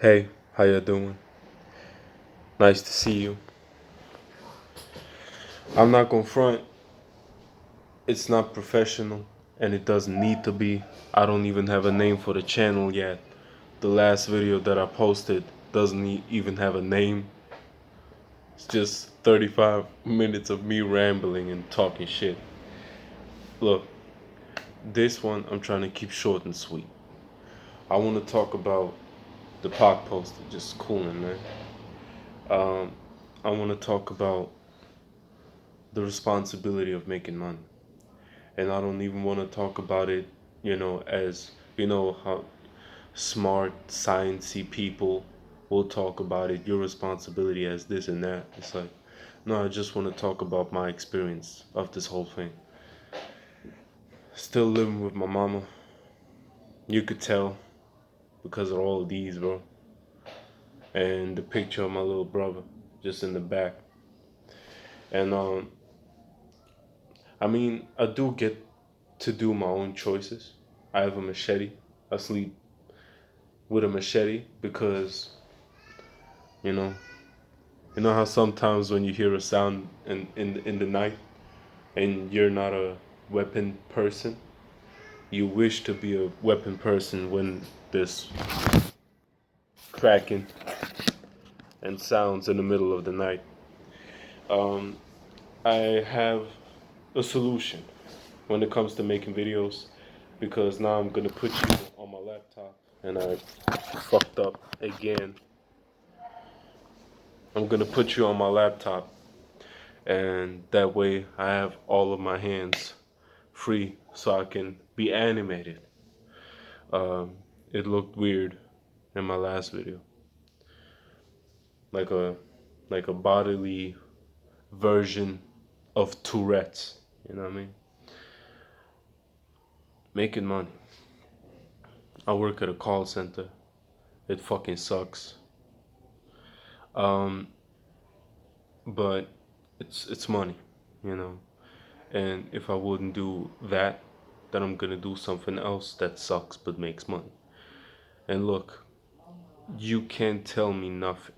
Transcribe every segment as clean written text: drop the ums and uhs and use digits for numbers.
Hey, how you doing? Nice to see you. I'm not gonna front. It's not professional, and it doesn't need to be. I don't even have a name for the channel yet. The last video that I posted doesn't even have a name. It's just 35 minutes of me rambling and talking shit. Look, this one I'm trying to keep short and sweet. I want to talk about the pod poster, just cooling, man. Um, I want to talk about the responsibility of making money. And I don't even want to talk about it, as how smart, sciencey people will talk about it, your responsibility as this and that. It's like, no, I just want to talk about my experience of this whole thing. Still living with my mama. You could tell because of all of these, bro. And the picture of my little brother just in the back. And I mean, I do get to do my own choices. I have a machete. I sleep with a machete because you know how sometimes when you hear a sound in the night and you're not a weapon person, you wish to be a weapon person when there's cracking and sounds in the middle of the night. Um, I have a solution when it comes to making videos because now I'm gonna put you on my laptop and I fucked up again. I'm gonna put you on my laptop and that way I have all of my hands free so I can be animated. Um, it looked weird in my last video, like a bodily version of Tourette's. You know what I mean? Making money. I work at a call center. It fucking sucks. Um, but it's money, you know. And if I wouldn't do that, then I'm gonna do something else that sucks but makes money. And look, you can't tell me nothing.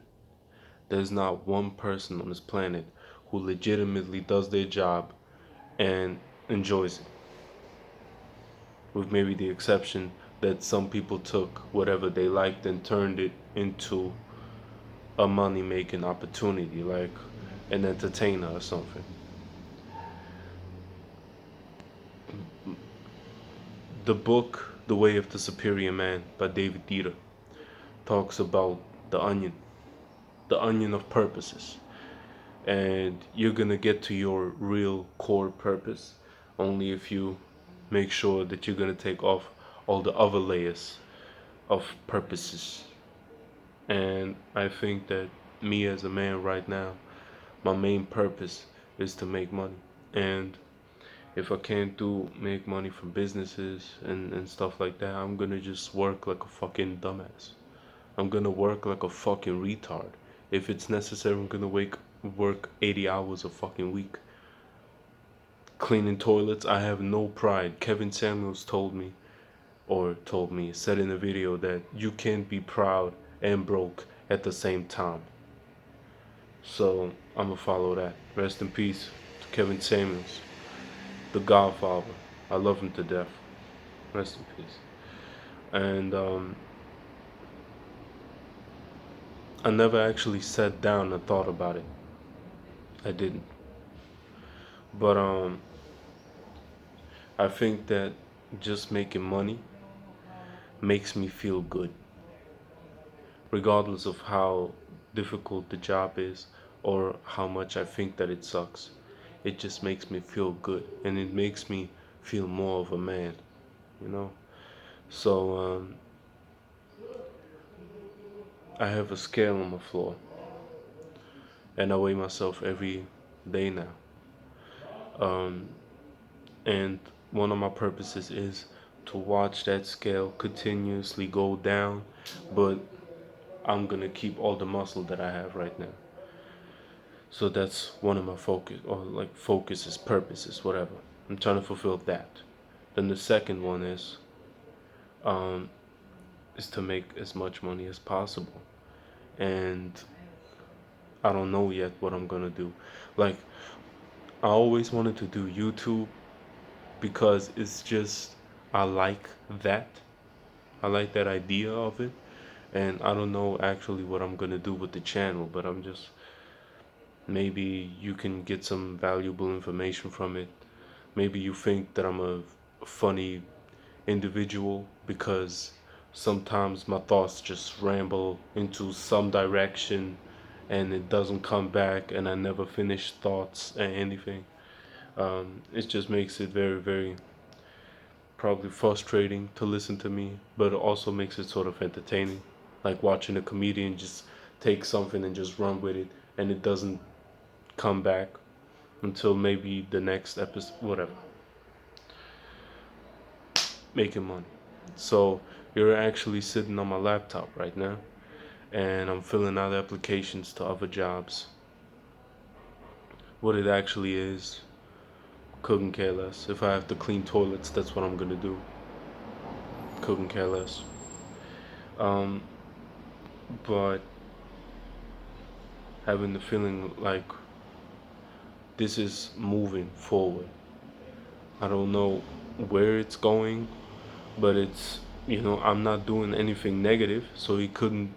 There's not one person on this planet who legitimately does their job and enjoys it. With maybe the exception that some people took whatever they liked and turned it into a money making opportunity, like an entertainer or something. The book, The Way of the Superior Man by David Dieter, talks about the onion of purposes. And you're gonna get to your real core purpose only if you make sure that you're gonna take off all the other layers of purposes. And I think that me as a man right now, my main purpose is to make money. And if I can't do make money from businesses and stuff like that, I'm gonna just work like a fucking dumbass. I'm gonna work like a fucking retard. If it's necessary, I'm gonna work 80 hours a fucking week. Cleaning toilets, I have no pride. Kevin Samuels said in a video that you can't be proud and broke at the same time. So I'm gonna follow that. Rest in peace to Kevin Samuels, the Godfather. I love him to death. Rest in peace. And I never actually sat down and thought about it. I didn't. But I think that just making money makes me feel good, regardless of how difficult the job is or how much I think that it sucks. It just makes me feel good and it makes me feel more of a man, you know? So, I have a scale on the floor and I weigh myself every day now. Um, and one of my purposes is to watch that scale continuously go down, but I'm gonna keep all the muscle that I have right now. So that's one of my focus, or like focuses, purposes, whatever. I'm trying to fulfill that. Then the second one is, um, is to make as much money as possible. And I don't know yet what I'm gonna do. Like, I always wanted to do YouTube because it's just, I like that. I like that idea of it. And I don't know actually what I'm gonna do with the channel, but I'm just, maybe you can get some valuable information from it. Maybe you think that I'm a funny individual because sometimes my thoughts just ramble into some direction and it doesn't come back and I never finish thoughts and anything. It just makes it very, very probably frustrating to listen to me, but it also makes it sort of entertaining. Like watching a comedian just take something and just run with it and it doesn't come back until maybe the next episode, whatever. Making money. So you're actually sitting on my laptop right now and I'm filling out applications to other jobs. What it actually is, couldn't care less. If I have to clean toilets, that's what I'm gonna do. Couldn't care less. Um, but having the feeling like this is moving forward. I don't know where it's going, but it's, I'm not doing anything negative, so he couldn't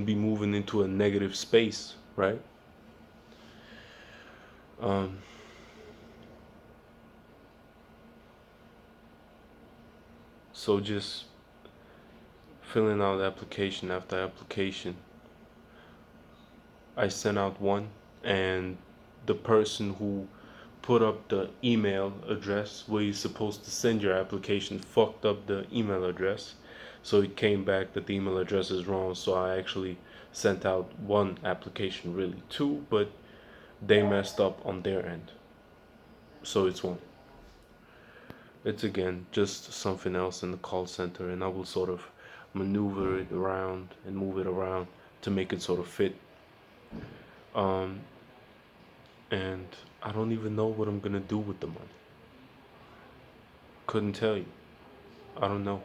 be moving into a negative space, right? Um, so just filling out application after application. I sent out one, and the person who put up the email address where you're supposed to send your application fucked up the email address. So it came back that the email address is wrong. So I actually sent out one application, really two, but they messed up on their end. So it's one. It's again just something else in the call center, and I will sort of maneuver it around and move it around to make it sort of fit. Um, and I don't even know what I'm gonna do with the money. Couldn't tell you. I don't know.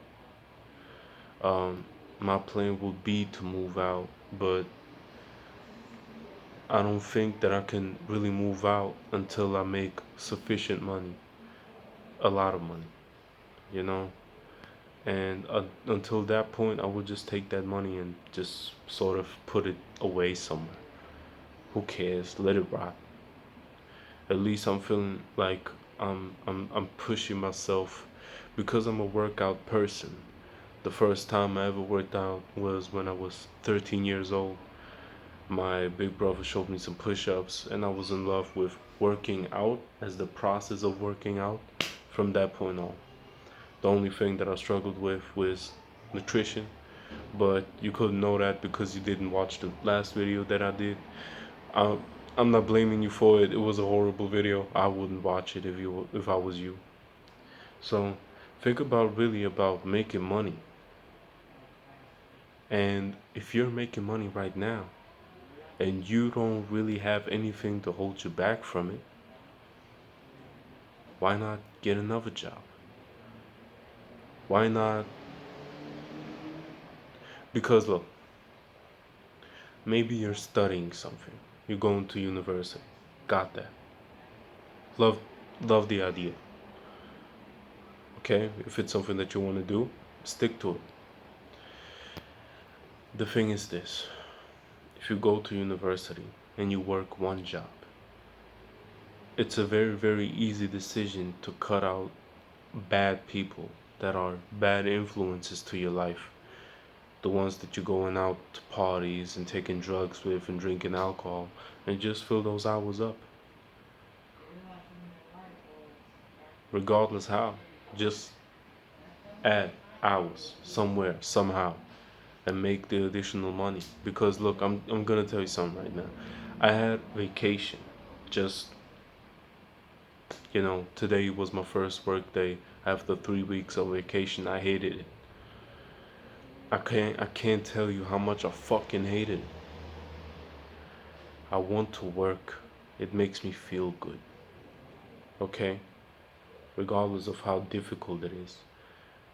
My plan would be to move out, but I don't think that I can really move out until I make sufficient money, a lot of money, you know? And until that point, I would just take that money and just sort of put it away somewhere. Who cares? Let it rot. At least I'm feeling like I'm pushing myself because I'm a workout person. The first time I ever worked out was when I was 13 years old. My big brother showed me some push-ups and I was in love with working out as the process of working out from that point on. The only thing that I struggled with was nutrition, but you couldn't know that because you didn't watch the last video that I did. I, I'm not blaming you for it. It was a horrible video. I wouldn't watch it if I was you. So think about really about making money. And if you're making money right now and you don't really have anything to hold you back from it, why not get another job? Why not? Because look, maybe you're studying something. You're going to university. Got that. Love love the idea. Okay? If it's something that you want to do, stick to it. The thing is this. If you go to university and you work one job, it's a very, very easy decision to cut out bad people that are bad influences to your life. The ones that you're going out to parties and taking drugs with and drinking alcohol, and just fill those hours up. Regardless how. Just add hours somewhere, somehow, and make the additional money. Because look, I'm gonna tell you something right now. I had vacation just today was my first work day after 3 weeks of vacation. I hated it. I can't tell you how much I fucking hated it. I want to work. It makes me feel good. Okay? Regardless of how difficult it is.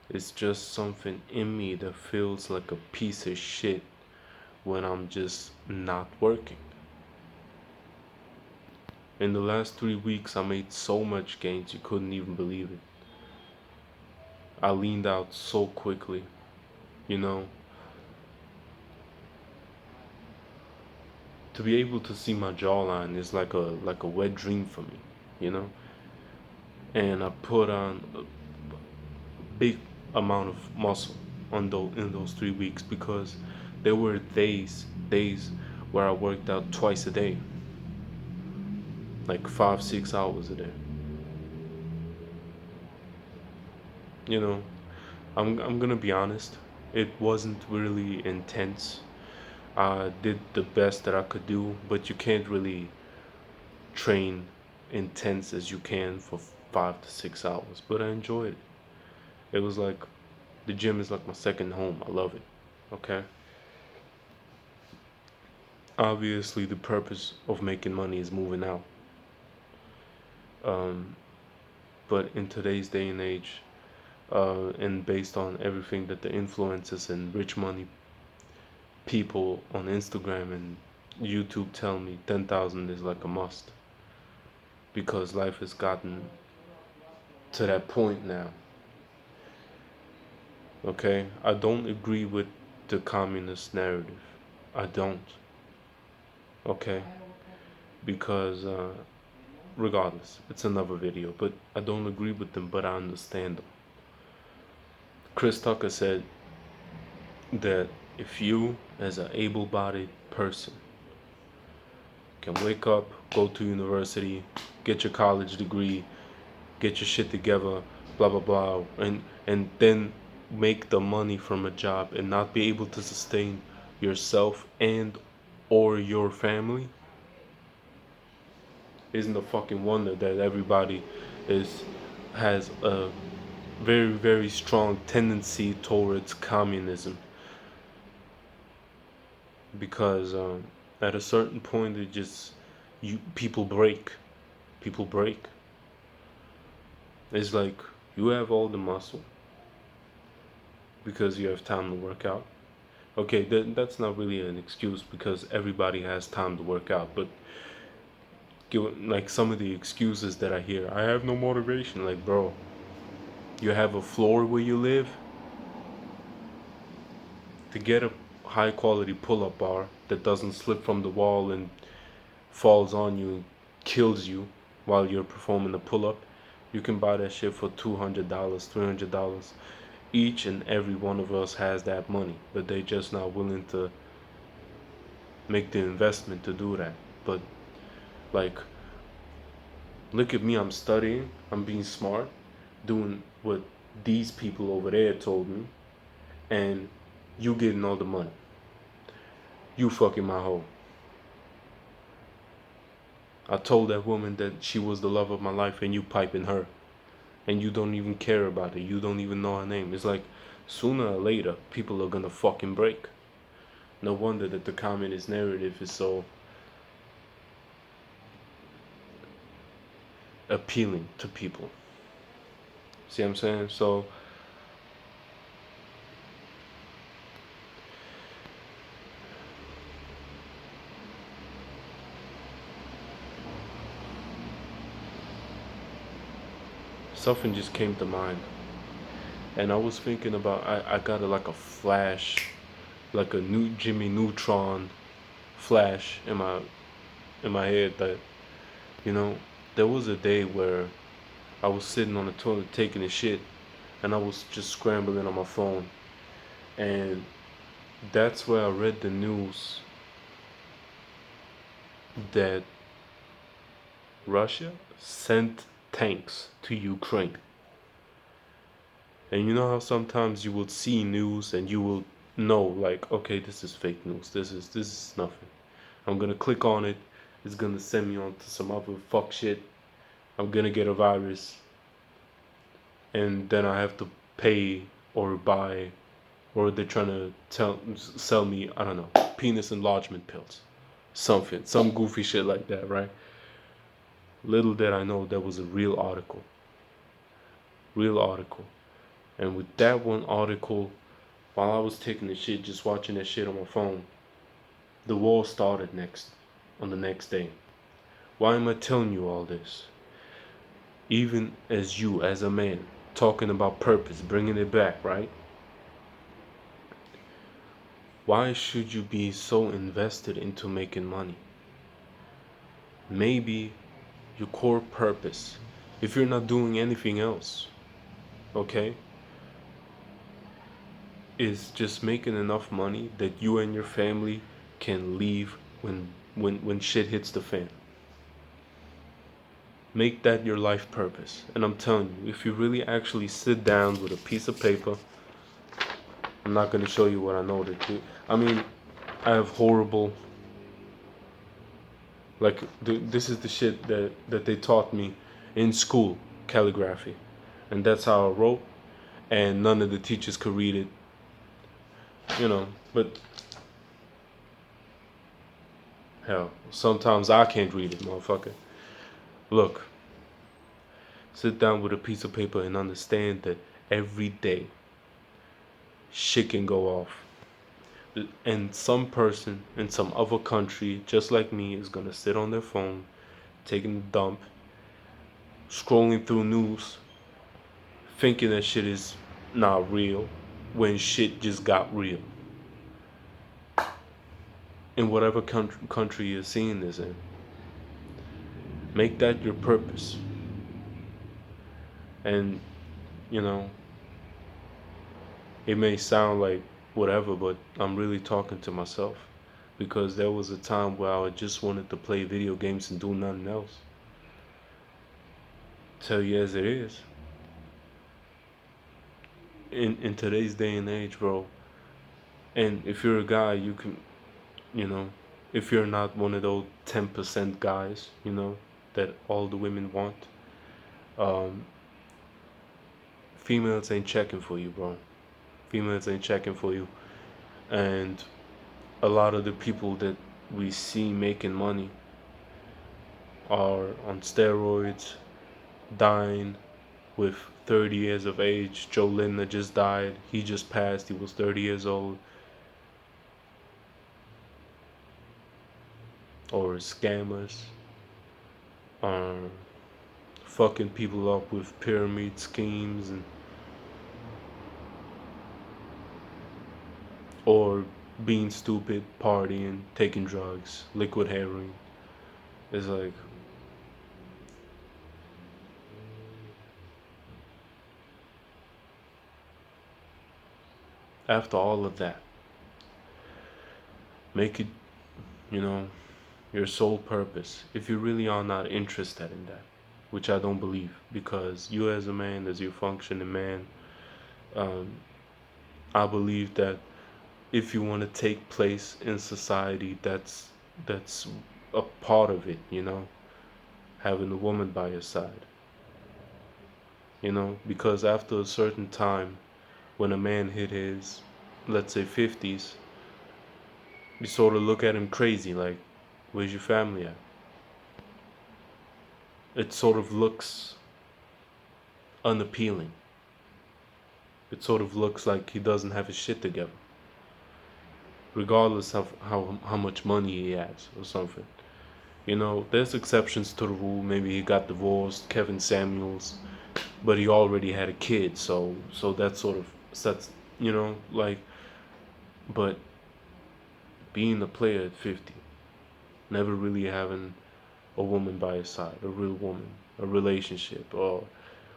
It's just something in me that feels like a piece of shit when I'm just not working. In the last 3 weeks, I made so much gains you couldn't even believe it. I leaned out so quickly, you know. To be able to see my jawline is like a wet dream for me, you know. And I put on a big amount of muscle on in those 3 weeks because there were days where I worked out twice a day, like 5 6 hours a day. You know, I'm gonna be honest. It wasn't really intense. I did the best that I could do, but you can't really train intense as you can for 5 to 6 hours. But I enjoyed it. It was like the gym is like my second home. I love it. Okay. Obviously, the purpose of making money is moving out. Um, but in today's day and age, and based on everything that the influencers and rich money people on Instagram and YouTube tell me, 10,000 is like a must because life has gotten to that point now. Okay, I don't agree with the communist narrative. I don't. Okay, because regardless, it's another video. But I don't agree with them, but I understand them. Chris Tucker said that if you, as an able-bodied person, can wake up, go to university, get your college degree, get your shit together, blah blah blah, and then make the money from a job and not be able to sustain yourself and or your family, isn't a fucking wonder that everybody is has a very very strong tendency towards communism because at a certain point it just you people break. It's like you have all the muscle because you have time to work out. Okay, that's not really an excuse because everybody has time to work out, but like some of the excuses that I hear, I have no motivation. Like, bro, you have a floor where you live. To get a high quality pull up bar that doesn't slip from the wall and falls on you and kills you while you're performing the pull up, you can buy that shit for $200, $300. Each and every one of us has that money, but they just not willing to make the investment to do that. But like, look at me, I'm studying, I'm being smart, doing what these people over there told me, and you getting all the money. You fucking my hoe. I told that woman that she was the love of my life and you piping her. And you don't even care about it. You don't even know her name. It's like sooner or later people are gonna fucking break. No wonder that the communist narrative is so appealing to people. See what I'm saying? So something just came to mind. And I was thinking about I got like a flash, like a new Jimmy Neutron flash in my head that, you know, there was a day where I was sitting on the toilet taking a shit and I was just scrambling on my phone. And that's where I read the news that Russia sent tanks to Ukraine. And you know how sometimes you will see news and you will know like, okay, this is fake news. This is nothing. I'm gonna click on it. It's gonna send me on to some other fuck shit. I'm gonna get a virus, and then I have to pay or buy, or they're trying to sell me, I don't know, penis enlargement pills, something, some goofy shit like that, right? Little did I know that was a real article, real article. And with that one article, while I was taking the shit, just watching that shit on my phone, the war started next, on the next day. Why am I telling you all this? Even as you, as a man, talking about purpose, bringing it back, right? Why should you be so invested into making money? Maybe your core purpose, if you're not doing anything else, okay, is just making enough money that you and your family can leave when shit hits the fan. Make that your life purpose. And I'm telling you, if you really actually sit down with a piece of paper, I'm not going to show you what I know that you, I mean, I have horrible, like, this is the shit that they taught me in school, calligraphy. And that's how I wrote, and none of the teachers could read it, but hell, sometimes I can't read it, motherfucker. Look, sit down with a piece of paper and understand that every day shit can go off. And some person in some other country, just like me, is gonna sit on their phone, taking a dump, scrolling through news, thinking that shit is not real, when shit just got real. In whatever country you're seeing this in, make that your purpose. And, you know, it may sound like whatever, but I'm really talking to myself. Because there was a time where I just wanted to play video games and do nothing else. Tell you as it is. In today's day and age, bro. And if you're a guy, you can, you know, if you're not one of those 10% guys, that all the women want, um, females ain't checking for you, bro. Females ain't checking for you. And a lot of the people that we see making money are on steroids, dying with 30 years of age. Joe Linda just died. He just passed. He was 30 years old. Or scammers are fucking people up with pyramid schemes or being stupid, partying, taking drugs, liquid heroin. It's like, after all of that, make it, you know, your sole purpose. If you really are not interested in that, which I don't believe, because you as a man, as you functioning man, um, I believe that if you want to take place in society, that's a part of it, having a woman by your side, because after a certain time, when a man hit his, let's say, 50s, you sort of look at him crazy, like, where's your family at? It sort of looks unappealing. It sort of looks like he doesn't have his shit together, regardless of how much money he has or something. There's exceptions to the rule. Maybe he got divorced, Kevin Samuels, but he already had a kid, so that sort of sets, like, but being a player at 50, never really having a woman by his side, a real woman, a relationship, or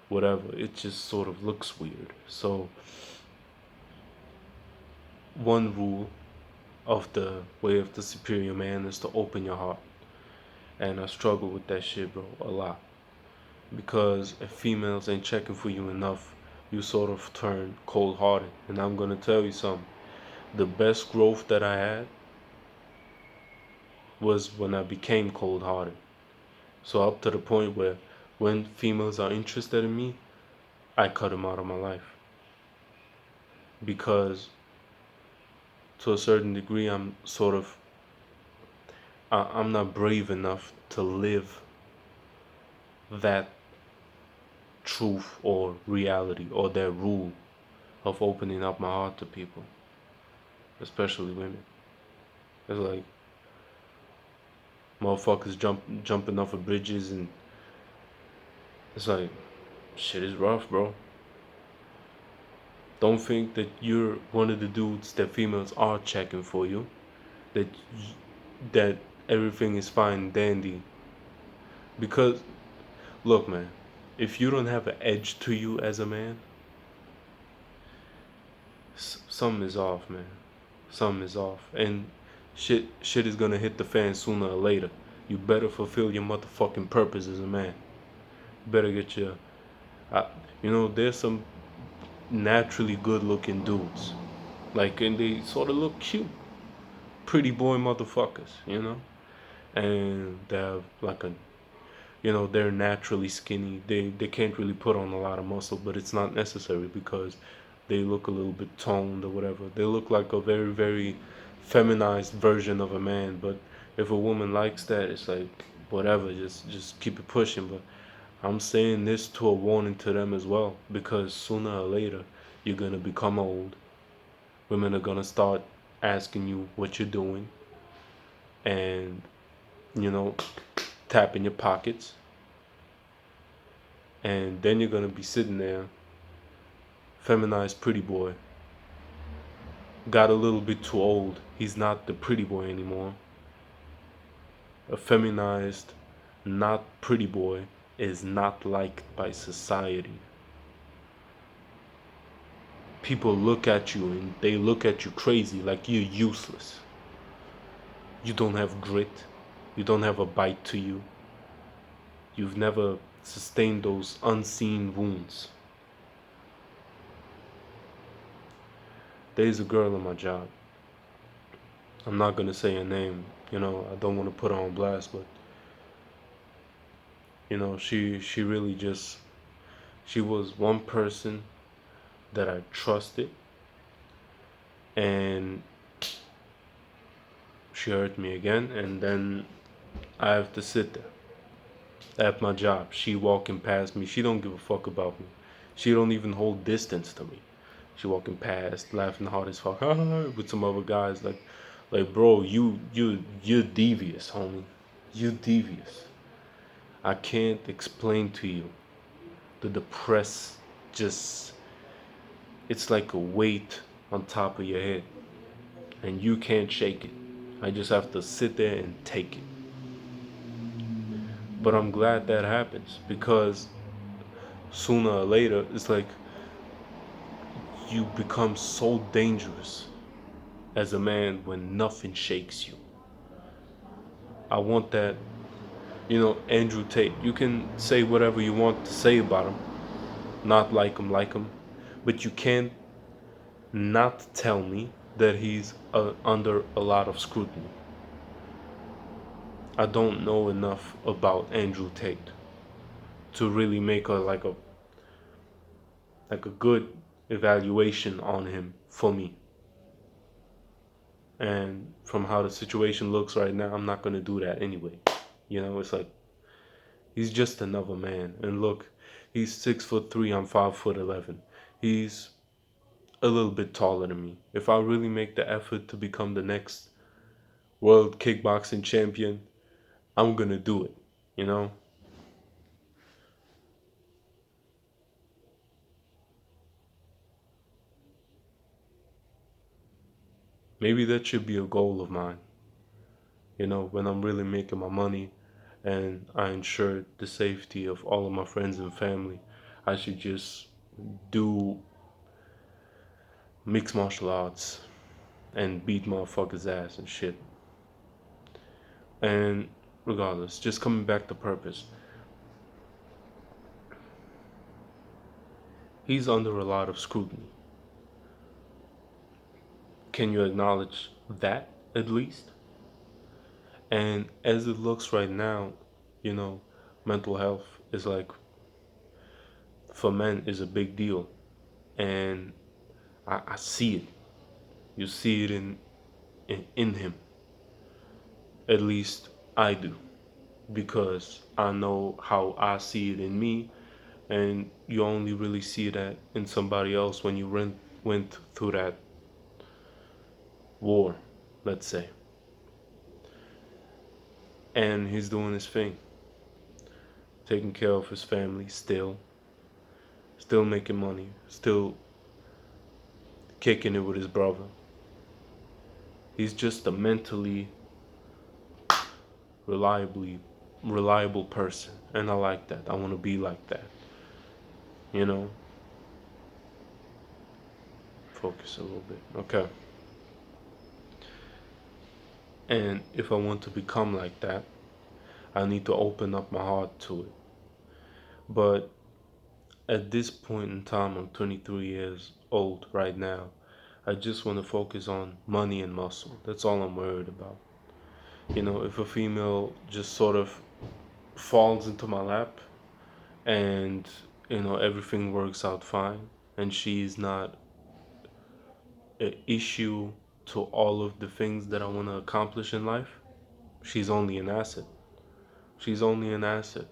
whatever, it just sort of looks weird. So, one rule of the way of the superior man is to open your heart. And I struggle with that shit, bro, a lot. Because if females ain't checking for you enough, you sort of turn cold hearted. And I'm gonna tell you something. The best growth that I had was when I became cold hearted. So up to the point where when females are interested in me, I cut them out of my life. Because to a certain degree, I'm not brave enough to live that truth or reality or that rule of opening up my heart to people, especially women. It's like motherfuckers jumping off of bridges, and it's like shit is rough, bro. Don't think that you're one of the dudes that females are checking for you. That that everything is fine and dandy. Because look, man, if you don't have an edge to you as a man, something is off, man. Something is off, and shit is gonna hit the fan sooner or later. You better fulfill your motherfucking purpose as a man. You better get your, uh, there's some naturally good-looking dudes, like, and they sort of look cute, pretty boy motherfuckers, and they have like a, they're naturally skinny. They can't really put on a lot of muscle, but it's not necessary because they look a little bit toned or whatever. They look like a very, very feminized version of a man. But if a woman likes that, it's like whatever, just keep it pushing. But I'm saying this to a warning to them as well, because sooner or later you're gonna become old. Women are gonna start asking you what you're doing, and you know, tapping your pockets, and then you're gonna be sitting there, feminized pretty boy, got a little bit too old. He's not the pretty boy anymore. A feminized, not pretty boy is not liked by society. People look at you and they look at you crazy, like you're useless. You don't have grit. You don't have a bite to you. You've never sustained those unseen wounds. There's a girl in my job. I'm not gonna say her name. I don't want to put her on blast, but she really just, she was one person that I trusted, and she hurt me again, and then I have to sit there at my job. She walking past me. She don't give a fuck about me. She don't even hold distance to me. She walking past, laughing hard as fuck with some other guys. Like, bro, you're devious, homie. You devious. I can't explain to you the depress. Just, it's like a weight on top of your head, and you can't shake it. I just have to sit there and take it. But I'm glad that happens, because sooner or later, it's like you become so dangerous as a man when nothing shakes you. I want that, Andrew Tate. You can say whatever you want to say about him, not like him, but you can't not tell me that he's under a lot of scrutiny. I don't know enough about Andrew Tate to really make a good evaluation on him for me. And from how the situation looks right now, I'm not gonna do that anyway. It's like he's just another man. And look, he's 6'3", I'm 5'11". He's a little bit taller than me. If I really make the effort to become the next world kickboxing champion, I'm gonna do it, you know? Maybe that should be a goal of mine, when I'm really making my money and I ensure the safety of all of my friends and family. I should just do mixed martial arts and beat motherfuckers' ass and shit. And regardless, just coming back to purpose, he's under a lot of scrutiny. Can you acknowledge that at least? And as it looks right now, you know, mental health is like, for men, is a big deal. And I see it. You see it in him. At least I do. Because I know how I see it in me, and you only really see that in somebody else when went through that war, let's say. And he's doing his thing, taking care of his family still making money, still kicking it with his brother. He's just a mentally reliable person, and I like that. I want to be like that. You know? Focus a little bit. Okay. And if I want to become like that, I need to open up my heart to it. But at this point in time, I'm 23 years old right now. I just want to focus on money and muscle. That's all I'm worried about. You know, if a female just sort of falls into my lap and, you know, everything works out fine and she's not an issue to all of the things that I want to accomplish in life, she's only an asset. She's only an asset.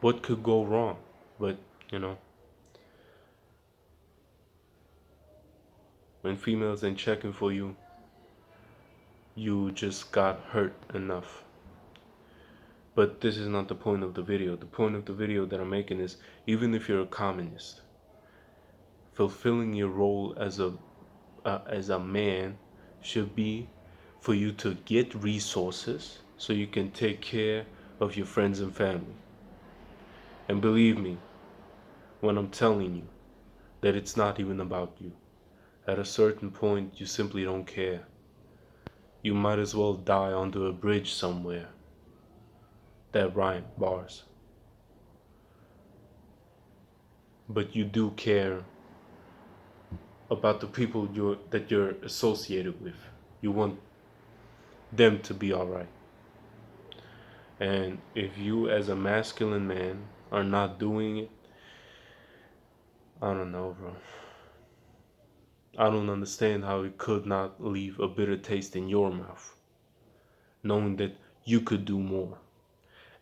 What could go wrong? But, you know, when females ain't checking for you, you just got hurt enough. But this is not the point of the video. The point of the video that I'm making is, even if you're a communist, fulfilling your role as a man should be for you to get resources so you can take care of your friends and family. And believe me when I'm telling you that it's not even about you. At a certain point, you simply don't care. You might as well die under a bridge somewhere. That rhyme, bars. But you do care about the people that you're associated with. You want them to be alright. And if you as a masculine man are not doing it, I don't know, bro. I don't understand how it could not leave a bitter taste in your mouth, knowing that you could do more.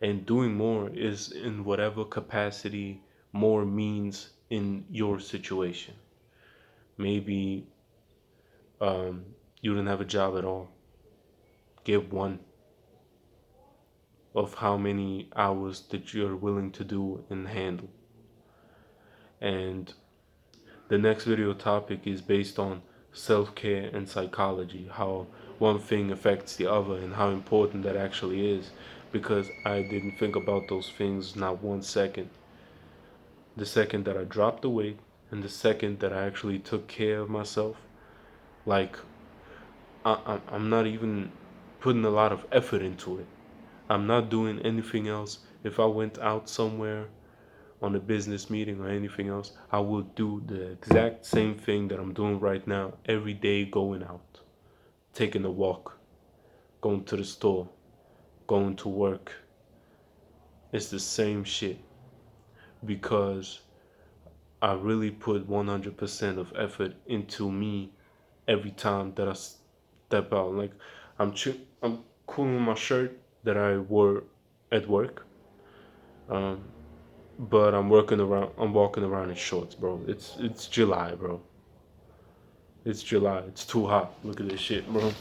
And doing more is in whatever capacity more means in your situation. Maybe you didn't have a job at all. Give one of how many hours that you're willing to do and handle. And the next video topic is based on self-care and psychology, how one thing affects the other and how important that actually is, because I didn't think about those things not 1 second. The second that I dropped the weight and the second that I actually took care of myself, like I'm not even putting a lot of effort into it. I'm not doing anything else. If I went out somewhere on a business meeting or anything else, I will do the exact same thing that I'm doing right now every day, going out, taking a walk, going to the store, going to work. It's the same shit because I really put 100% of effort into me every time that I step out. Like I'm cooling my shirt that I wore at work. But I'm walking around in shorts, bro. It's July, bro. It's July. It's too hot. Look at this shit, bro.